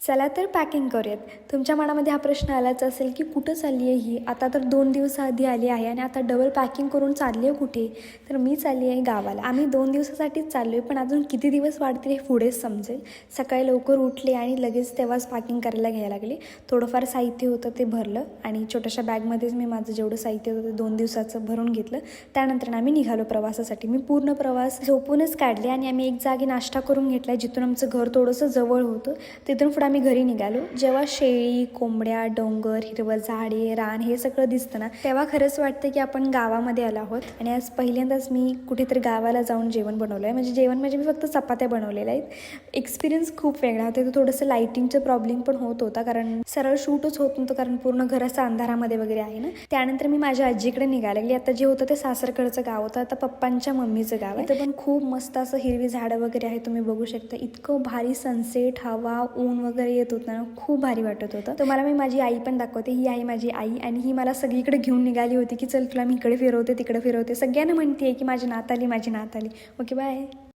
चला तर पॅकिंग करूयात. तुमच्या मनामध्ये हा प्रश्न आलाच असेल की कुठं चालली आहे ही? आता तर 2 दिवसाआधी आली आहे आणि आता डबल पॅकिंग करून चालली आहे कुठे? तर मी चालली आहे गावाला. आम्ही 2 दिवसासाठीच चाललो आहे, पण अजून किती दिवस वाढतील हे पुढेच समजेल. सकाळी लवकर उठले आणि लगेच तेव्हाच पॅकिंग करायला घ्यायला लागले. थोडंफार साहित्य होतं ते भरलं आणि छोट्याशा बॅगमध्येच मी माझं जेवढं साहित्य होतं ते 2 दिवसाचं भरून घेतलं. त्यानंतर आम्ही निघालो प्रवासासाठी. मी पूर्ण प्रवास झोपूनच काढले आणि आम्ही एक जागी नाश्ता करून घेतला, जिथून आमचं घर थोडंसं जवळ होतं. तिथून पुढे आम्ही घरी निघालो. जेव्हा शेळी, कोंबड्या, डोंगर, हिरवं झाडे, रान हे सगळं दिसतं ना, तेव्हा खरंच वाटतं की आपण गावामध्ये आलो आहोत. आणि आज पहिल्यांदाच मी कुठेतरी गावाला जाऊन जेवण बनवलं आहे. म्हणजे मी फक्त चपात्या बनवलेल्या आहेत. एक्सपिरियन्स खूप वेगळा होता. तिथं थोडंसं लाईटिंगचं प्रॉब्लेम पण होत होता, कारण सरळ शूटच होत नव्हतं, कारण पूर्ण घर असं अंधारामध्ये वगैरे आहे ना. त्यानंतर मी माझ्या आजीकडे निघायला लागली. आता जे होतं ते सासरकडचं गाव होतं, आता पप्पांच्या मम्मीचं गाव आहे. इथं पण खूप मस्त असं हिरवी झाडं वगैरे आहे, तुम्ही बघू शकता. इतकं भारी सनसेट, हवा, ऊन वगैरे येत होतं ना, खूप भारी वाटत होतं. तुम्हाला मी माझी आई पण दाखवते. ही आहे माझी आई आणि ही मला सगळीकडे घेऊन निघाली होती की चल तुला मी इकडे फिरवते, तिकडे फिरवते. सगळ्यांना म्हणते की माझी नात आली, माझी नात आली. Okay, bye.